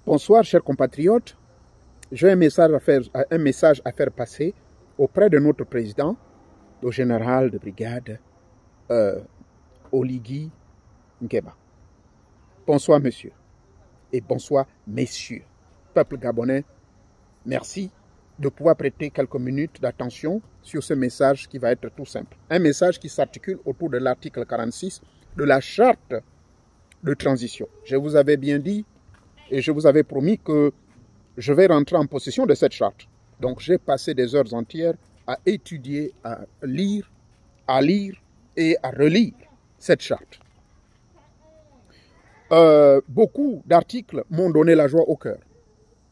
Bonsoir, chers compatriotes. J'ai un message à faire passer auprès de notre président, le général de brigade Oligui Nguema. Bonsoir, monsieur. Et bonsoir, messieurs. Peuple gabonais, merci de pouvoir prêter quelques minutes d'attention sur ce message qui va être tout simple. Un message qui s'articule autour de l'article 46 de la charte de transition. Je vous avais bien dit et je vous avais promis que je vais rentrer en possession de cette charte. Donc j'ai passé des heures entières à étudier, à lire et à relire cette charte. Beaucoup d'articles m'ont donné la joie au cœur.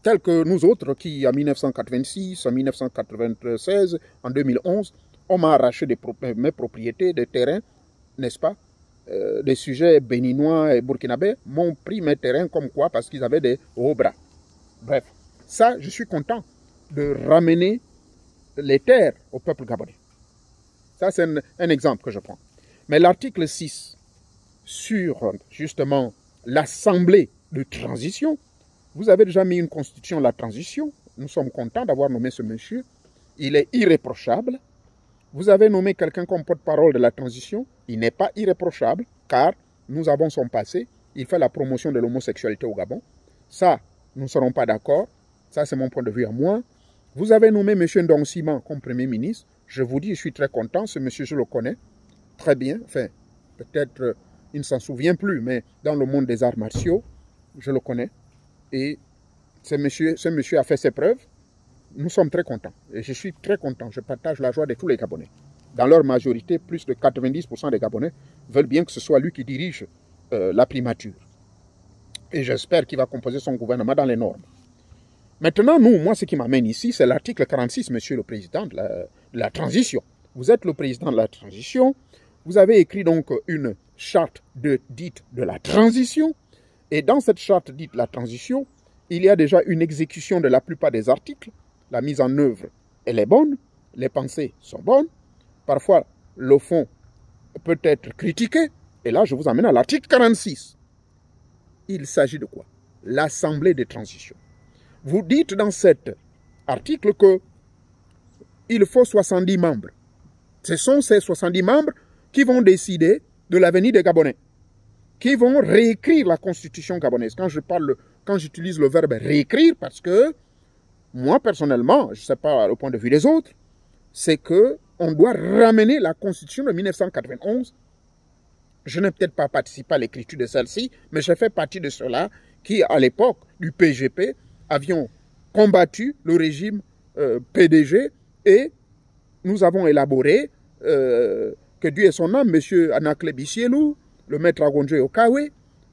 Tels que nous autres qui, en 1986, en 1996, en 2011, on m'a arraché mes propriétés de terrain, n'est-ce pas? Des sujets béninois et burkinabés m'ont pris mes terrains comme quoi? Parce qu'ils avaient des hauts bras. Bref, ça, je suis content de ramener les terres au peuple gabonais. Ça, c'est un exemple que je prends. Mais l'article 6 sur, justement, l'Assemblée de transition, vous avez déjà mis une constitution de la transition. Nous sommes contents d'avoir nommé ce monsieur. Il est irréprochable. Vous avez nommé quelqu'un comme porte-parole de la transition. Il n'est pas irréprochable, car nous avons son passé. Il fait la promotion de l'homosexualité au Gabon. Ça, nous ne serons pas d'accord. Ça, c'est mon point de vue à moi. Vous avez nommé M. Ndong Siman comme Premier ministre. Je vous dis, je suis très content. Ce monsieur, je le connais très bien. Enfin, peut-être, il ne s'en souvient plus, mais dans le monde des arts martiaux, je le connais. Et ce monsieur a fait ses preuves. Nous sommes très contents. Et je suis très content. Je partage la joie de tous les Gabonais. Dans leur majorité, plus de 90% des Gabonais veulent bien que ce soit lui qui dirige la primature. Et j'espère qu'il va composer son gouvernement dans les normes. Maintenant, moi, ce qui m'amène ici, c'est l'article 46, monsieur le président de la transition. Vous êtes le président de la transition. Vous avez écrit donc une charte dite de la transition. Et dans cette charte dite de la transition, il y a déjà une exécution de la plupart des articles. La mise en œuvre, elle est bonne. Les pensées sont bonnes. Parfois, le fond peut être critiqué. Et là, je vous amène à l'article 46. Il s'agit de quoi? L'Assemblée de transition. Vous dites dans cet article qu'il faut 70 membres. Ce sont ces 70 membres qui vont décider de l'avenir des Gabonais, qui vont réécrire la constitution gabonaise. Quand j'utilise le verbe réécrire, parce que moi, personnellement, je ne sais pas le point de vue des autres, c'est qu'on doit ramener la constitution de 1991. Je n'ai peut-être pas participé à l'écriture de celle-ci, mais je fais partie de ceux-là qui, à l'époque du PGP, avions combattu le régime PDG et nous avons élaboré, que Dieu ait son âme, M. Anakle Bissielou, le maître Agonjo Okawe,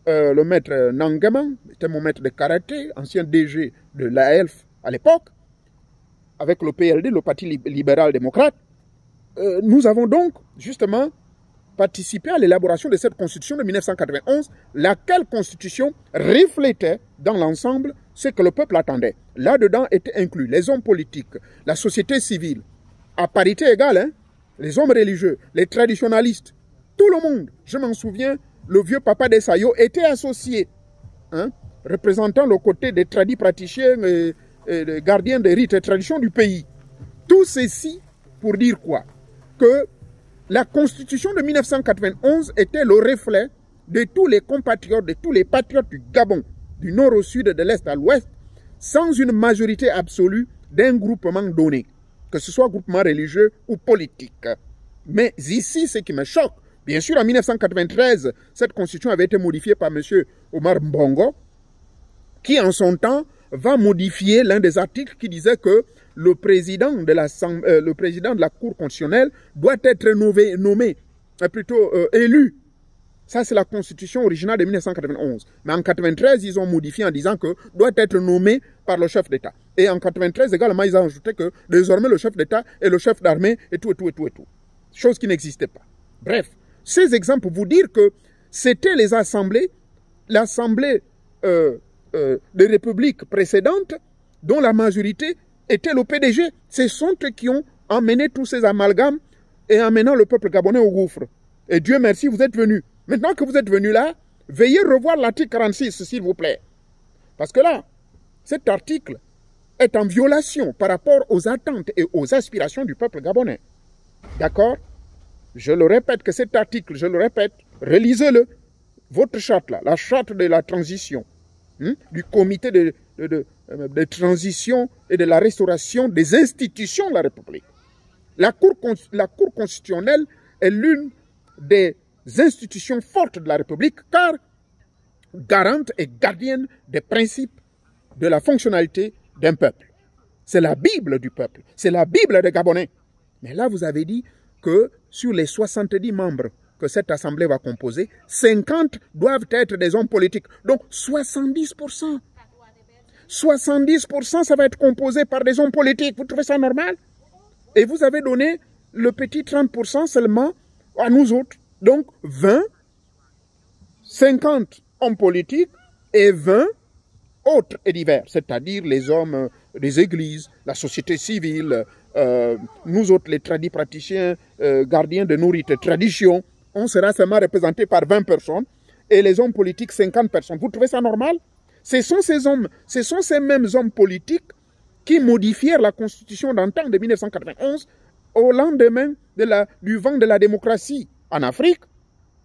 le maître Nangaman, c'était mon maître de karaté, ancien DG de l'AELF à l'époque, avec le PLD, le Parti libéral-démocrate. Nous avons donc, justement, participé à l'élaboration de cette constitution de 1991, laquelle constitution reflétait dans l'ensemble ce que le peuple attendait. Là-dedans étaient inclus les hommes politiques, la société civile, à parité égale, hein, les hommes religieux, les traditionalistes, tout le monde. Je m'en souviens, le vieux papa des Sayo était associé, hein, représentant le côté des tradis praticiens et des gardiens des rites et traditions du pays. Tout ceci pour dire quoi? Que la constitution de 1991 était le reflet de tous les compatriotes, de tous les patriotes du Gabon, du nord au sud, de l'est à l'ouest, sans une majorité absolue d'un groupement donné, que ce soit groupement religieux ou politique. Mais ici, ce qui me choque, bien sûr, en 1993, cette constitution avait été modifiée par M. Omar Mbongo, qui en son temps va modifier l'un des articles qui disait que le président de la Cour constitutionnelle doit être élu. Ça, c'est la constitution originale de 1991. Mais en 1993, ils ont modifié en disant que doit être nommé par le chef d'État. Et en 1993, également, ils ont ajouté que désormais, le chef d'État est le chef d'armée et tout. Chose qui n'existait pas. Bref, ces exemples pour vous dire que c'était les assemblées, l'assemblée des républiques précédentes, dont la majorité était le PDG. Ce sont eux qui ont emmené tous ces amalgames et amenant le peuple gabonais au gouffre. Et Dieu merci, vous êtes venus. Maintenant que vous êtes venus là, veuillez revoir l'article 46, s'il vous plaît. Parce que là, cet article est en violation par rapport aux attentes et aux aspirations du peuple gabonais. D'accord? Je le répète que cet article, je le répète, relisez-le. Votre charte là, la charte de la transition, du comité de transition et de la restauration des institutions de la République. La Cour constitutionnelle est l'une des institutions fortes de la République car garante et gardienne des principes de la fonctionnalité d'un peuple. C'est la Bible du peuple, c'est la Bible des Gabonais. Mais là, vous avez dit que sur les 70 membres que cette assemblée va composer, 50 doivent être des hommes politiques. Donc 70%. 70%, ça va être composé par des hommes politiques. Vous trouvez ça normal? Et vous avez donné le petit 30% seulement à nous autres. Donc 20, 50 hommes politiques et 20 autres et divers, c'est-à-dire les hommes des églises, la société civile, nous autres les praticiens, gardiens de nos rites et traditions, on sera seulement représentés par 20 personnes et les hommes politiques 50 personnes. Vous trouvez ça normal? Ce sont ces mêmes hommes politiques qui modifièrent la constitution d'antan de 1991 au lendemain du vent de la démocratie en Afrique.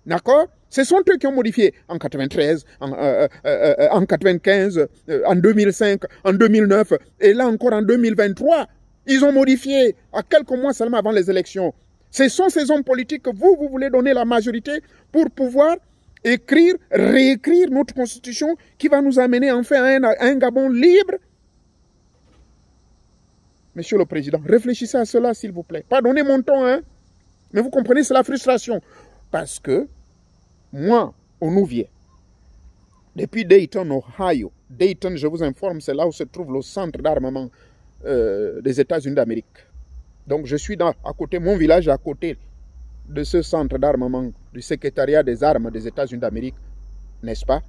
D'accord? Ce sont eux qui ont modifié en 93, en 95, en 2005, en 2009 et là encore en 2023. Ils ont modifié à quelques mois seulement avant les élections. Ce sont ces hommes politiques que vous voulez donner la majorité pour pouvoir réécrire notre constitution qui va nous amener enfin à un Gabon libre. Monsieur le Président, réfléchissez à cela s'il vous plaît. Pardonnez mon ton, hein, mais vous comprenez, c'est la frustration. Parce que moi, au Nouvier, depuis Dayton, Ohio, Dayton, je vous informe, c'est là où se trouve le centre d'armement des États-Unis d'Amérique. Donc je suis à côté, mon village est à côté de ce centre d'armement du secrétariat des armes des États-Unis d'Amérique, n'est-ce pas?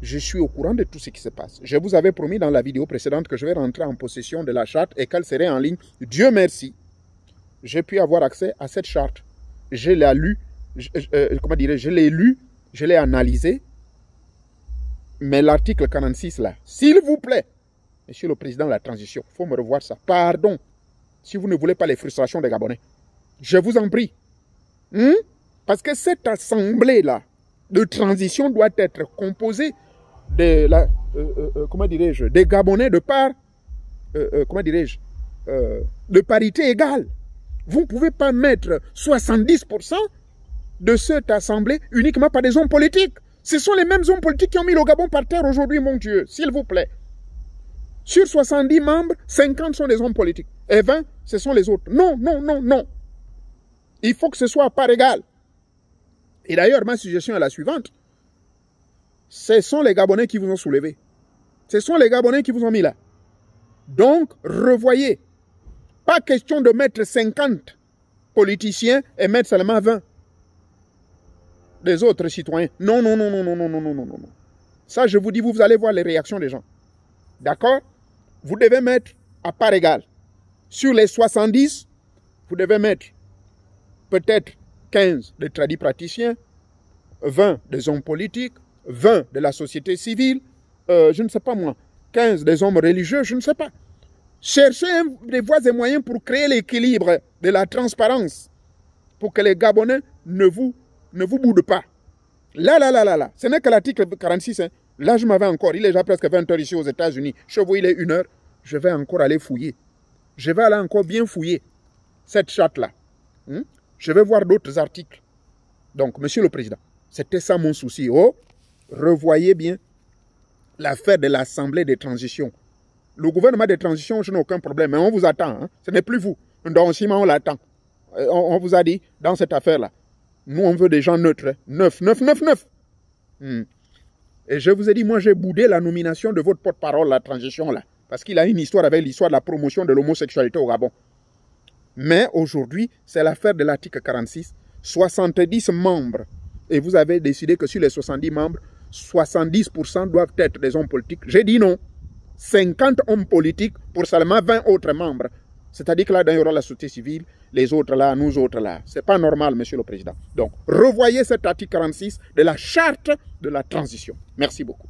Je suis au courant de tout ce qui se passe. Je vous avais promis dans la vidéo précédente que je vais rentrer en possession de la charte et qu'elle serait en ligne. Dieu merci, j'ai pu avoir accès à cette charte. Je l'ai lu, je l'ai analysé, mais l'article 46 là, s'il vous plaît, Monsieur le Président de la Transition, il faut me revoir ça. Pardon, si vous ne voulez pas les frustrations des Gabonais. Je vous en prie. Parce que cette assemblée-là de transition doit être composée de des Gabonais de part, de parité égale. Vous ne pouvez pas mettre 70% de cette assemblée uniquement par des hommes politiques. Ce sont les mêmes hommes politiques qui ont mis le Gabon par terre aujourd'hui, mon Dieu, s'il vous plaît. Sur 70 membres, 50 sont des hommes politiques. Et 20, ce sont les autres. Non, non, non, non. Il faut que ce soit à part égale. Et d'ailleurs, ma suggestion est la suivante. Ce sont les Gabonais qui vous ont soulevé. Ce sont les Gabonais qui vous ont mis là. Donc, revoyez. Pas question de mettre 50 politiciens et mettre seulement 20 des autres citoyens. Non, non, non, non, non, non, non, non, non, non. Ça, je vous dis, vous allez voir les réactions des gens. D'accord? Vous devez mettre à part égale. Sur les 70, vous devez mettre peut-être 15 des tradis praticiens, 20 des hommes politiques, 20 de la société civile, je ne sais pas moi, 15 des hommes religieux, je ne sais pas. Cherchez des voies et moyens pour créer l'équilibre de la transparence, pour que les Gabonais ne vous boudent pas. Là, ce n'est que l'article 46, hein. Là, je m'avais encore, il est déjà presque 20 h ici aux États-Unis. Chez vous, il est 1 h. Je vais encore aller fouiller. Je vais aller encore bien fouiller cette charte-là. Je vais voir d'autres articles. Donc, Monsieur le Président, c'était ça mon souci. Oh, revoyez bien l'affaire de l'Assemblée des transitions. Le gouvernement des transitions, je n'ai aucun problème, mais on vous attend. Hein. Ce n'est plus vous. Donc, si on l'attend. On vous a dit, dans cette affaire-là, nous, on veut des gens neutres. Hein. Neuf. Et je vous ai dit, moi, j'ai boudé la nomination de votre porte-parole, la transition, là. Parce qu'il a une histoire avec l'histoire de la promotion de l'homosexualité au Gabon. Mais aujourd'hui, c'est l'affaire de l'article 46. 70 membres. Et vous avez décidé que sur les 70 membres, 70% doivent être des hommes politiques. J'ai dit non. 50 hommes politiques pour seulement 20 autres membres. C'est-à-dire que là, il y aura la société civile, les autres là, nous autres là. Ce n'est pas normal, Monsieur le Président. Donc, revoyez cet article 46 de la charte de la transition. Merci beaucoup.